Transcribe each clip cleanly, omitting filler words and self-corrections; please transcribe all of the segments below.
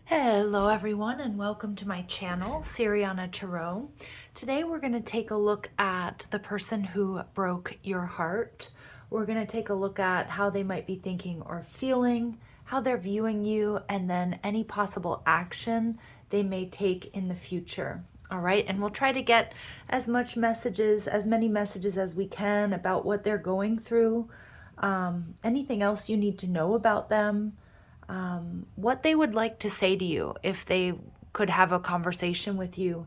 Hello everyone and welcome to my channel, Siriana Tarot. Today we're going to take a look at the person who broke your heart. We're going to take a look at how they might be thinking or feeling, how they're viewing you, and then any possible action they may take in the future. All right, and we'll try to get as many messages as we can about what they're going through, anything else you need to know about them, what they would like to say to you if they could have a conversation with you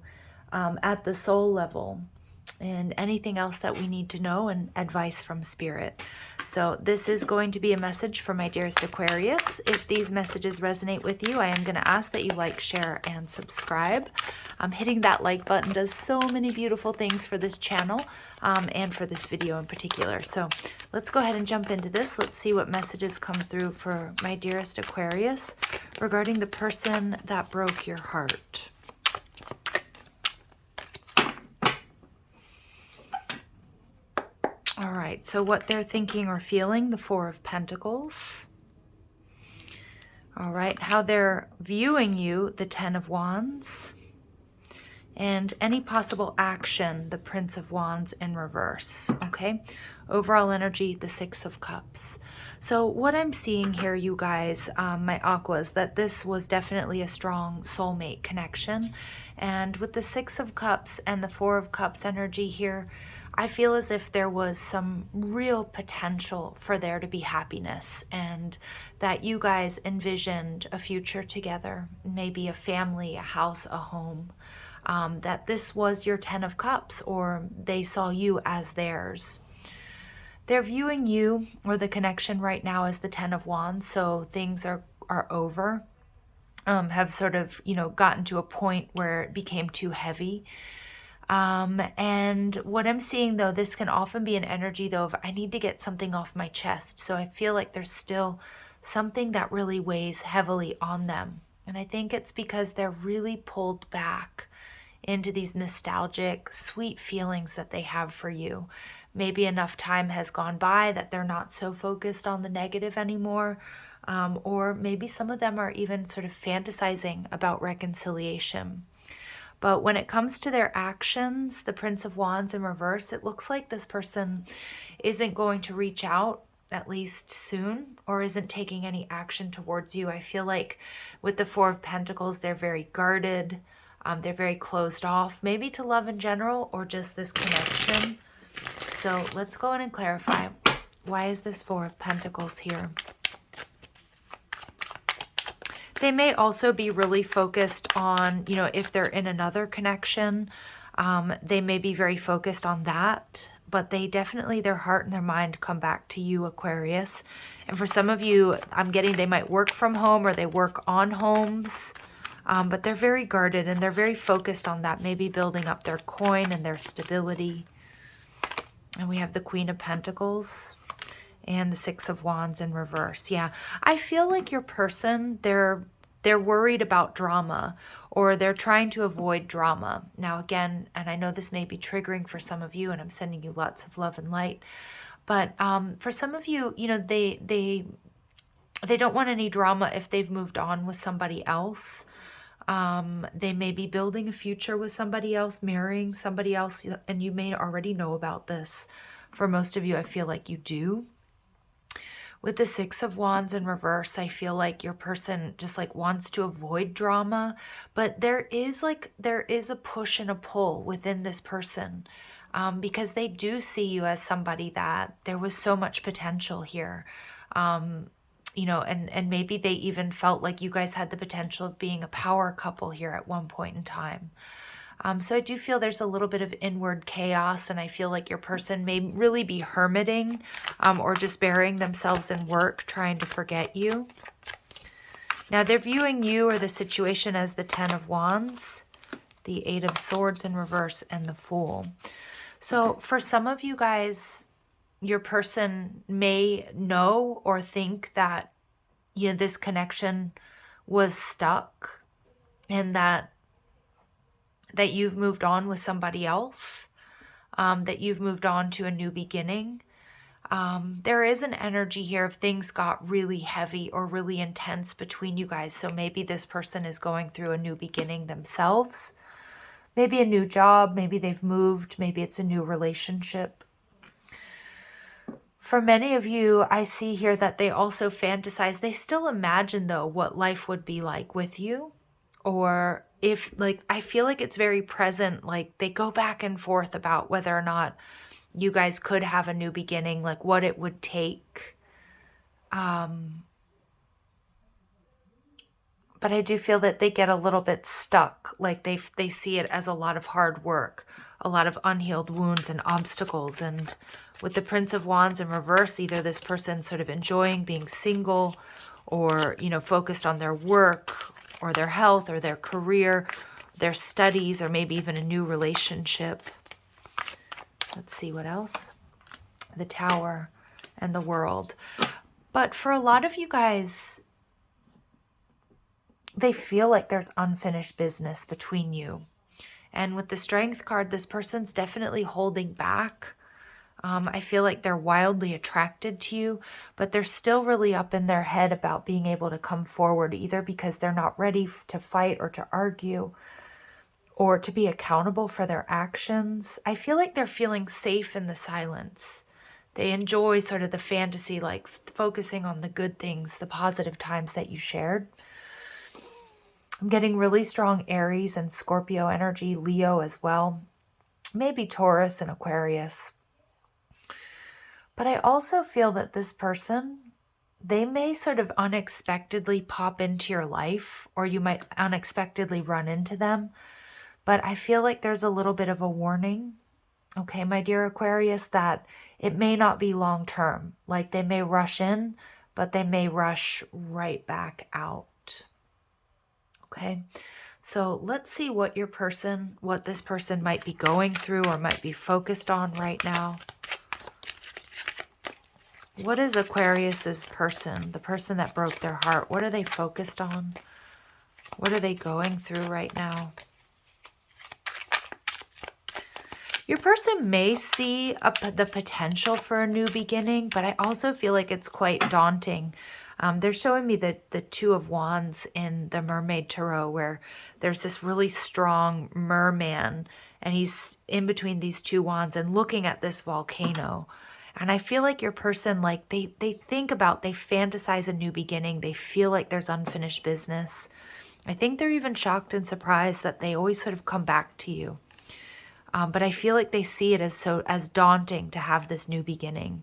at the soul level, and anything else that we need to know and advice from spirit. So this is going to be a message for my dearest Aquarius. If these messages resonate with you, I am going to ask that you like, share, and subscribe. Hitting that like button does so many beautiful things for this channel and for this video in particular. So let's go ahead and jump into this. Let's see what messages come through for my dearest Aquarius regarding the person that broke your heart. All right, so what they're thinking or feeling, the Four of Pentacles. All right, how they're viewing you, the Ten of Wands. And any possible action, the Prince of Wands in reverse, okay? Overall energy, the Six of Cups. So what I'm seeing here, you guys, my Aquas, that this was definitely a strong soulmate connection. And with the Six of Cups and the Four of Cups energy here, I feel as if there was some real potential for there to be happiness, and that you guys envisioned a future together, maybe a family, a house, a home, that this was your Ten of Cups, or they saw you as theirs. They're viewing you or the connection right now as the Ten of Wands, so things are over, have sort of, gotten to a point where it became too heavy. And what I'm seeing, though, this can often be an energy, though, of I need to get something off my chest. So I feel like there's still something that really weighs heavily on them. And I think it's because they're really pulled back into these nostalgic, sweet feelings that they have for you. Maybe enough time has gone by that they're not so focused on the negative anymore. Or maybe some of them are even sort of fantasizing about reconciliation. But when it comes to their actions, the Prince of Wands in reverse, it looks like this person isn't going to reach out, at least soon, or isn't taking any action towards you. I feel like with the Four of Pentacles, they're very guarded. They're very closed off, maybe to love in general or just this connection. So let's go in and clarify. Why is this Four of Pentacles here? They may also be really focused on, if they're in another connection, they may be very focused on that, but they definitely, their heart and their mind come back to you, Aquarius. And for some of you, I'm getting they might work from home or they work on homes, but they're very guarded and they're very focused on that, maybe building up their coin and their stability. And we have the Queen of Pentacles and the Six of Wands in reverse. Yeah, I feel like your person, they're worried about drama, or they're trying to avoid drama. Now again, and I know this may be triggering for some of you, and I'm sending you lots of love and light, but for some of you, they don't want any drama if they've moved on with somebody else. They may be building a future with somebody else, marrying somebody else, and you may already know about this. For most of you, I feel like you do. With the Six of Wands in reverse, I feel like your person just wants to avoid drama, but there is a push and a pull within this person, because they do see you as somebody that there was so much potential here. And maybe they even felt like you guys had the potential of being a power couple here at one point in time. So I do feel there's a little bit of inward chaos, and I feel like your person may really be hermiting or just burying themselves in work, trying to forget you. Now they're viewing you or the situation as the Ten of Wands, the Eight of Swords in reverse, and the Fool. So for some of you guys, your person may know or think that, this connection was stuck, and that you've moved on with somebody else, that you've moved on to a new beginning. There is an energy here of things got really heavy or really intense between you guys. So maybe this person is going through a new beginning themselves. Maybe a new job, maybe they've moved, maybe it's a new relationship. For many of you, I see here that they also fantasize. They still imagine, though, what life would be like with you. Or if, like, I feel like it's very present. Like, they go back and forth about whether or not you guys could have a new beginning, like what it would take. But I do feel that they get a little bit stuck. Like they see it as a lot of hard work, a lot of unhealed wounds and obstacles. And with the Prince of Wands in reverse, either this person sort of enjoying being single or, you know, focused on their work or their health or their career, their studies, or maybe even a new relationship. Let's see what else. The Tower and the World. But for a lot of you guys, they feel like there's unfinished business between you. And with the Strength card, this person's definitely holding back. I feel like they're wildly attracted to you, but they're still really up in their head about being able to come forward, either because they're not ready to fight or to argue or to be accountable for their actions. I feel like they're feeling safe in the silence. They enjoy sort of the fantasy, like focusing on the good things, the positive times that you shared. I'm getting really strong Aries and Scorpio energy, Leo as well, maybe Taurus and Aquarius. But I also feel that this person, they may sort of unexpectedly pop into your life, or you might unexpectedly run into them. But I feel like there's a little bit of a warning, okay, my dear Aquarius, that it may not be long term. Like they may rush in, but they may rush right back out. Okay, so let's see what this person might be going through or might be focused on right now. What is Aquarius's person, the person that broke their heart? What are they focused on? What are they going through right now? Your person may see the potential for a new beginning, but I also feel like it's quite daunting. They're showing me the Two of Wands in the Mermaid Tarot, where there's this really strong merman, and he's in between these two wands and looking at this volcano. And I feel like your person, like they fantasize a new beginning. They feel like there's unfinished business. I think they're even shocked and surprised that they always sort of come back to you. But I feel like they see it as daunting to have this new beginning.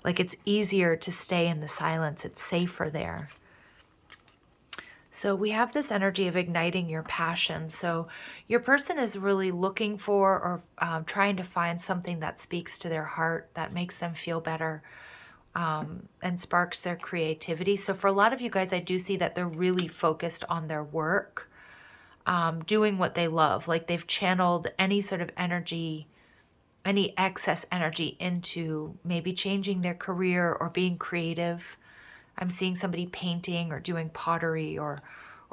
Like it's easier to stay in the silence. It's safer there. So we have this energy of igniting your passion. So your person is really looking for or trying to find something that speaks to their heart, that makes them feel better, and sparks their creativity. So for a lot of you guys, I do see that they're really focused on their work, doing what they love. Like they've channeled any sort of energy, any excess energy into maybe changing their career or being creative. I'm seeing somebody painting or doing pottery or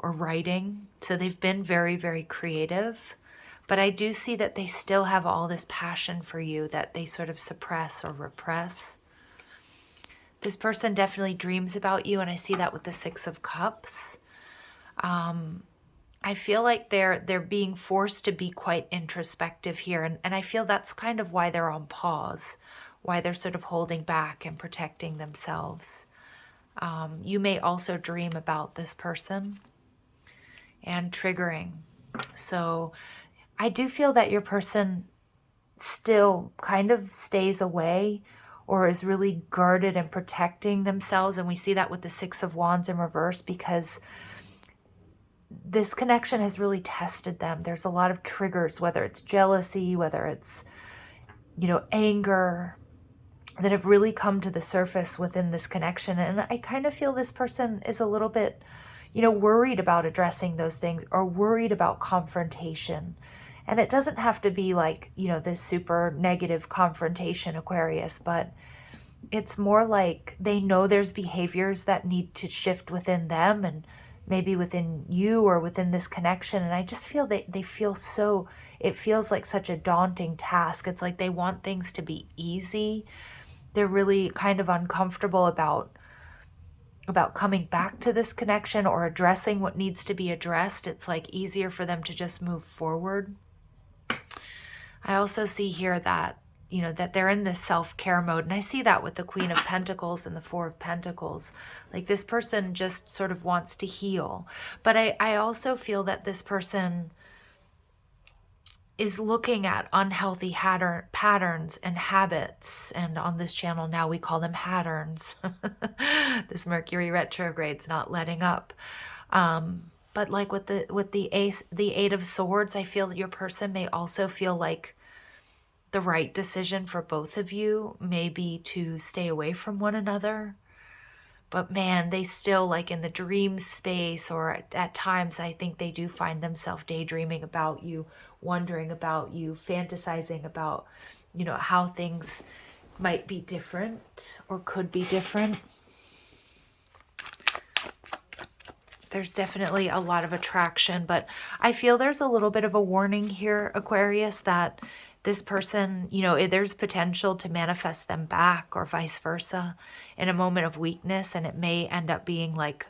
writing. So they've been very, very creative. But I do see that they still have all this passion for you that they sort of suppress or repress. This person definitely dreams about you, and I see that with the Six of Cups. I feel like they're being forced to be quite introspective here. And I feel that's kind of why they're on pause, why they're sort of holding back and protecting themselves. You may also dream about this person and triggering. So I do feel that your person still kind of stays away or is really guarded and protecting themselves. And we see that with the Six of Wands in reverse, because this connection has really tested them. There's a lot of triggers, whether it's jealousy, whether it's, anger, that have really come to the surface within this connection. And I kind of feel this person is a little bit, worried about addressing those things or worried about confrontation. And it doesn't have to be like, this super negative confrontation, Aquarius, but it's more like they know there's behaviors that need to shift within them and maybe within you or within this connection. And I just feel it feels like such a daunting task. It's like they want things to be easy. they're really kind of uncomfortable about coming back to this connection or addressing what needs to be addressed. It's like easier for them to just move forward. I also see here that, you know, that they're in this self-care mode. And I see that with the Queen of Pentacles and the Four of Pentacles. Like this person just sort of wants to heal. But I also feel that this person is looking at unhealthy patterns and habits. And on this channel now we call them hatterns. This Mercury retrograde's not letting up. But like with the Eight of Swords, I feel that your person may also feel like the right decision for both of you may be to stay away from one another. But man, they still, like in the dream space, or at times I think they do find themselves daydreaming about you, wondering about you, fantasizing about, you know, how things might be different or could be different. There's definitely a lot of attraction, but I feel there's a little bit of a warning here, Aquarius, that this person, you know, there's potential to manifest them back or vice versa in a moment of weakness. And it may end up being like,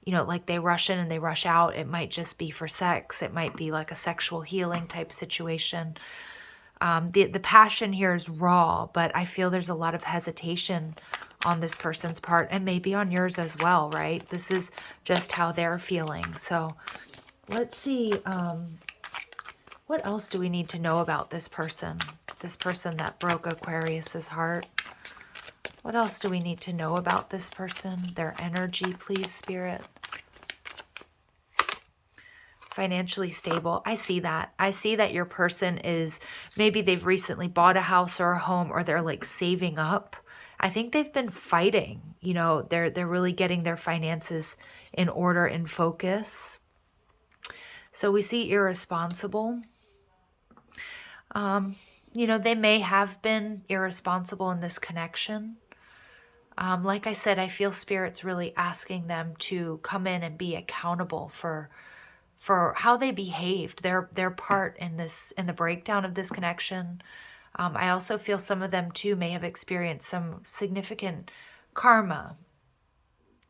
you know, like they rush in and they rush out. It might just be for sex. It might be like a sexual healing type situation. The passion here is raw, but I feel there's a lot of hesitation on this person's part and maybe on yours as well, right? This is just how they're feeling. So let's see. What else do we need to know about this person? This person that broke Aquarius's heart. What else do we need to know about this person? Their energy, please, Spirit. Financially stable. I see that. I see that your person is, maybe they've recently bought a house or a home, or they're like saving up. I think they've been fighting. You know, they're really getting their finances in order, in focus. So we see irresponsible. You know, they may have been irresponsible in this connection. Like I said, I feel Spirit's really asking them to come in and be accountable for how they behaved, their part in this, in the breakdown of this connection. I also feel some of them too may have experienced some significant karma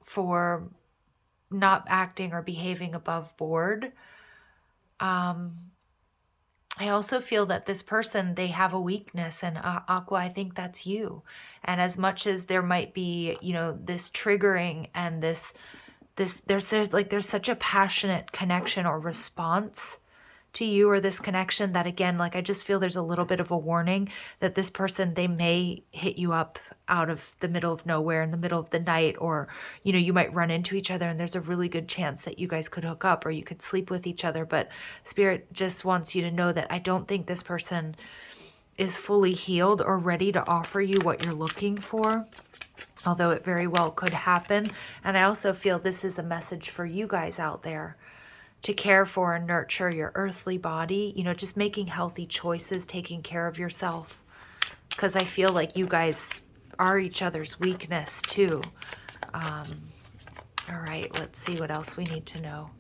for not acting or behaving above board. I also feel that this person, they have a weakness, and Aqua, I think that's you. And as much as there might be, you know, this triggering and there's such a passionate connection or response to you or this connection that, again, like I just feel there's a little bit of a warning that this person, they may hit you up out of the middle of nowhere in the middle of the night, or, you know, you might run into each other and there's a really good chance that you guys could hook up or you could sleep with each other. But Spirit just wants you to know that I don't think this person is fully healed or ready to offer you what you're looking for, although it very well could happen. And I also feel this is a message for you guys out there to care for and nurture your earthly body, you know, just making healthy choices, taking care of yourself, because I feel like you guys are each other's weakness too. All right, let's see what else we need to know.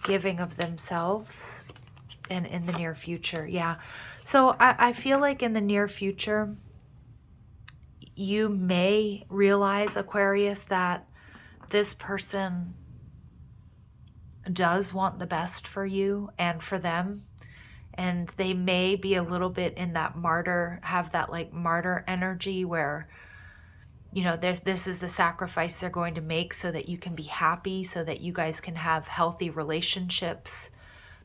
Giving of themselves and in the near future. Yeah, so I feel like in the near future, you may realize, Aquarius, that this person does want the best for you and for them. And they may be a little bit in that martyr, have that like martyr energy where, you know, this is the sacrifice they're going to make so that you can be happy, so that you guys can have healthy relationships.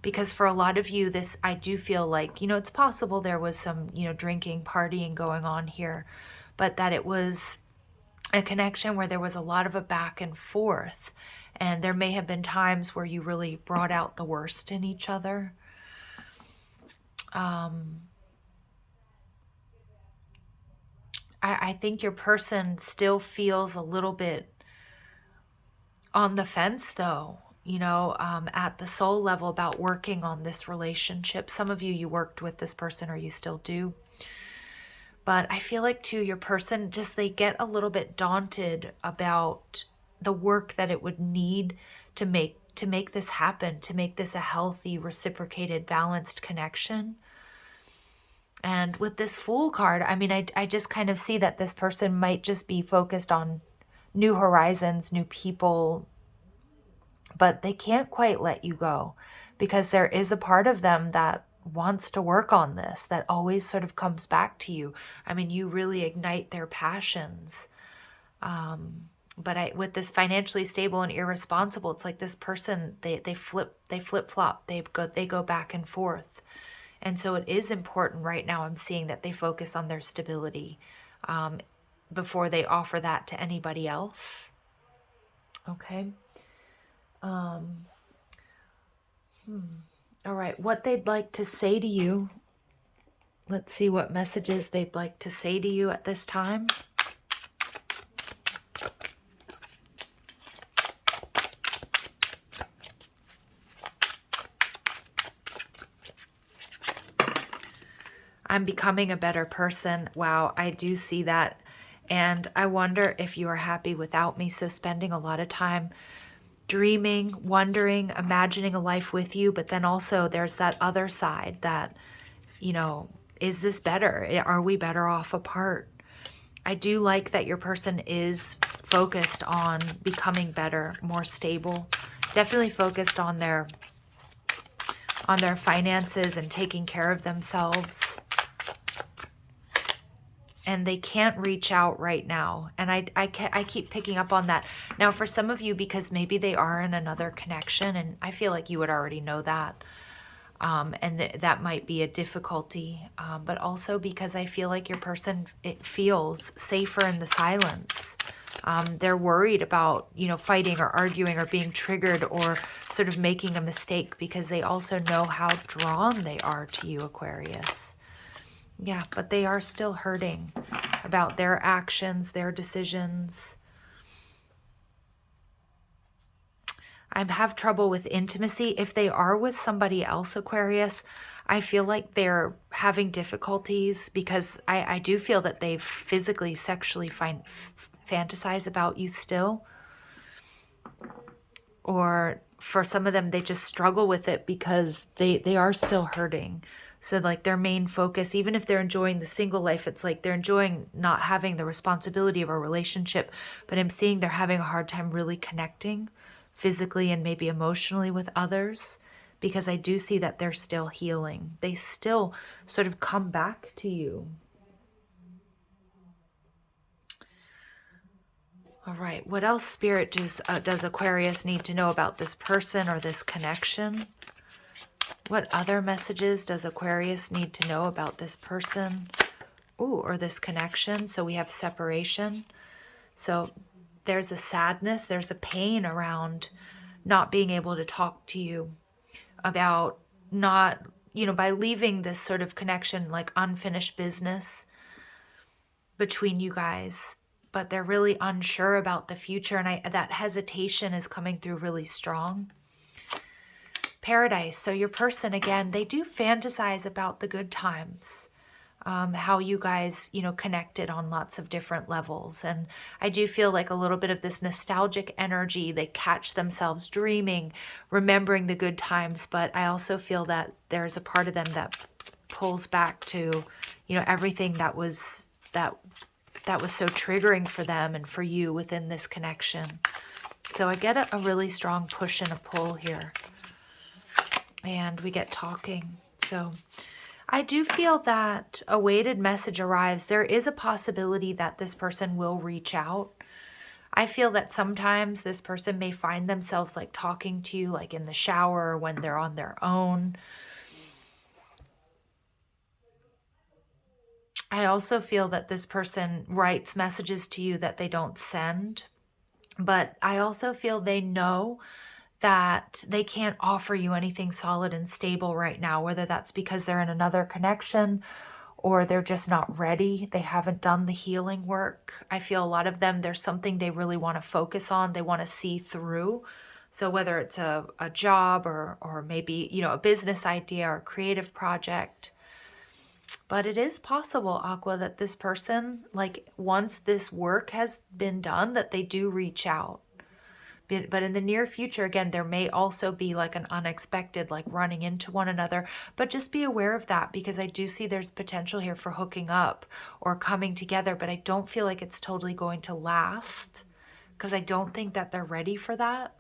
Because for a lot of you, this, I do feel like, you know, it's possible there was some, you know, drinking, partying going on here, but that it was a connection where there was a lot of a back and forth. And there may have been times where you really brought out the worst in each other. I think your person still feels a little bit on the fence, though, you know, at the soul level about working on this relationship. Some of you worked with this person, or you still do. But I feel like too, your person just, they get a little bit daunted about the work that it would need to make this happen, to make this a healthy, reciprocated, balanced connection. And with this Fool card, I mean, I just kind of see that this person might just be focused on new horizons, new people, but they can't quite let you go because there is a part of them that wants to work on this, that always sort of comes back to you. I mean, you really ignite their passions. But with this financially stable and irresponsible, it's like this person, they flip flop, they go back and forth. And so it is important right now, I'm seeing that they focus on their stability before they offer that to anybody else. Okay. All right, what they'd like to say to you. Let's see what messages they'd like to say to you at this time. I'm becoming a better person. Wow, I do see that. And I wonder if you are happy without me. So spending a lot of time dreaming, wondering, imagining a life with you. But then also there's that other side that, you know, is this better? Are we better off apart? I do like that your person is focused on becoming better, more stable, definitely focused on their finances and taking care of themselves. And they can't reach out right now. And I keep picking up on that. Now, for some of you, because maybe they are in another connection, and I feel like you would already know that, and that might be a difficulty, but also because I feel like your person, it feels safer in the silence. They're worried about, you know, fighting or arguing or being triggered or sort of making a mistake because they also know how drawn they are to you, Aquarius. Yeah, but they are still hurting about their actions, their decisions. I have trouble with intimacy. If they are with somebody else, Aquarius, I feel like they're having difficulties because I do feel that they physically, sexually fantasize about you still. Or for some of them, they just struggle with it because they are still hurting. So like their main focus, even if they're enjoying the single life, it's like they're enjoying not having the responsibility of a relationship. But I'm seeing they're having a hard time really connecting physically and maybe emotionally with others, because I do see that they're still healing. They still sort of come back to you. All right, what else, Spirit, does Aquarius need to know about this person or this connection? What other messages does Aquarius need to know about this person? Ooh, or this connection? So we have separation. So there's a sadness, there's a pain around not being able to talk to you about not, you know, by leaving this sort of connection, like unfinished business between you guys. But they're really unsure about the future, and that hesitation is coming through really strong. Paradise. So your person, again, they do fantasize about the good times, how you guys, you know, connected on lots of different levels. And I do feel like a little bit of this nostalgic energy. They catch themselves dreaming, remembering the good times. But I also feel that there's a part of them that pulls back to, you know, everything that was so triggering for them and for you within this connection. So I get a really strong push and a pull here. And we get talking. So I do feel that a weighted message arrives. There is a possibility that this person will reach out. I feel that sometimes this person may find themselves like talking to you like in the shower or when they're on their own. I also feel that this person writes messages to you that they don't send. But I also feel they know that they can't offer you anything solid and stable right now, whether that's because they're in another connection or they're just not ready. They haven't done the healing work. I feel a lot of them, there's something they really want to focus on. They want to see through. So whether it's a job or maybe, you know, a business idea or a creative project. But it is possible, Aqua, that this person, like once this work has been done, that they do reach out. But in the near future, again, there may also be like an unexpected, like running into one another, but just be aware of that, because I do see there's potential here for hooking up or coming together, but I don't feel like it's totally going to last, because I don't think that they're ready for that.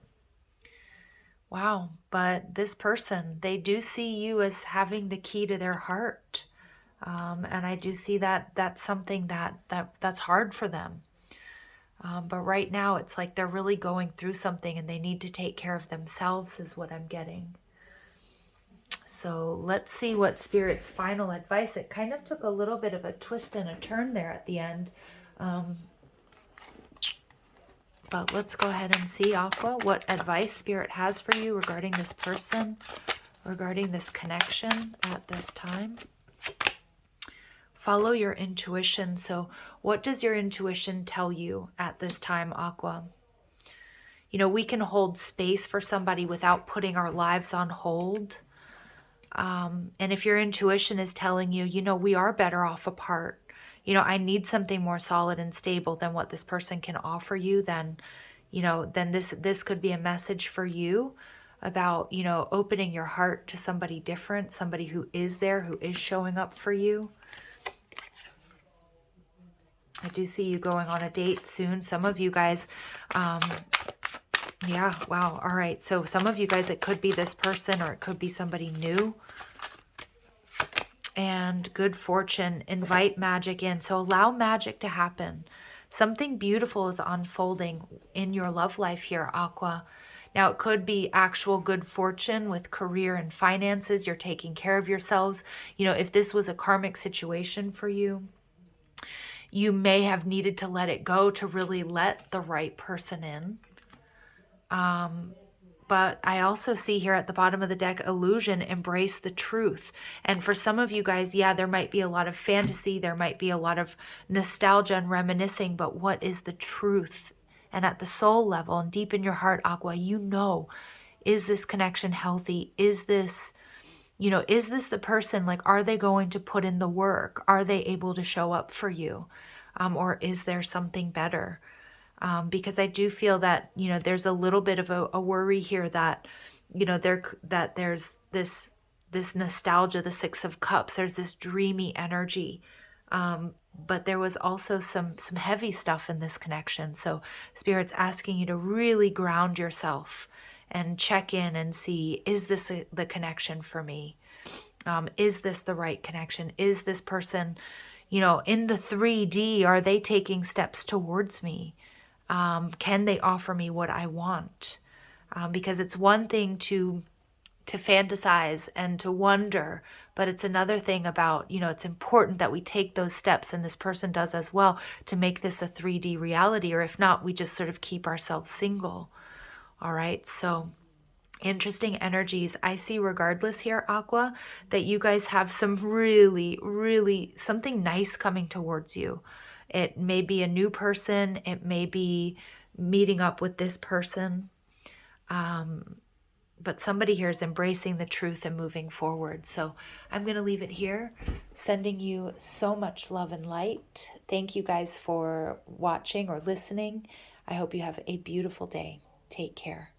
Wow. But this person, they do see you as having the key to their heart. And I do see that that's something that's hard for them. But right now it's like they're really going through something and they need to take care of themselves is what I'm getting. So let's see what Spirit's final advice. It kind of took a little bit of a twist and a turn there at the end. But let's go ahead and see, Aqua, what advice Spirit has for you regarding this person, regarding this connection at this time. Follow your intuition. So what does your intuition tell you at this time, Aqua? You know, we can hold space for somebody without putting our lives on hold. And if your intuition is telling you, you know, we are better off apart, you know, I need something more solid and stable than what this person can offer you, then, you know, then this could be a message for you about, you know, opening your heart to somebody different, somebody who is there, who is showing up for you. I do see you going on a date soon. Some of you guys, yeah, wow. All right. So some of you guys, it could be this person or it could be somebody new. And good fortune, invite magic in. So allow magic to happen. Something beautiful is unfolding in your love life here, Aqua. Now, it could be actual good fortune with career and finances. You're taking care of yourselves. You know, if this was a karmic situation for you, you may have needed to let it go to really let the right person in. But I also see here at the bottom of the deck, illusion, embrace the truth. And for some of you guys, yeah, there might be a lot of fantasy. There might be a lot of nostalgia and reminiscing, but what is the truth? And at the soul level and deep in your heart, Aqua, you know, is this connection healthy? Is this, you know, is this the person? Like, are they going to put in the work? Are they able to show up for you? Or is there something better? Because I do feel that, you know, there's a little bit of a worry here that, you know, there's this nostalgia, the Six of Cups, there's this dreamy energy. But there was also some heavy stuff in this connection. So Spirit's asking you to really ground yourself and check in and see, is this the connection for me? Is this the right connection? Is this person, you know, in the 3D, are they taking steps towards me? Can they offer me what I want? Because it's one thing to fantasize and to wonder, but it's another thing about, you know, it's important that we take those steps, and this person does as well, to make this a 3D reality, or if not, we just sort of keep ourselves single. All right, so interesting energies. I see regardless here, Aqua, that you guys have some really, really something nice coming towards you. It may be a new person. It may be meeting up with this person. But somebody here is embracing the truth and moving forward. So I'm going to leave it here, sending you so much love and light. Thank you guys for watching or listening. I hope you have a beautiful day. Take care.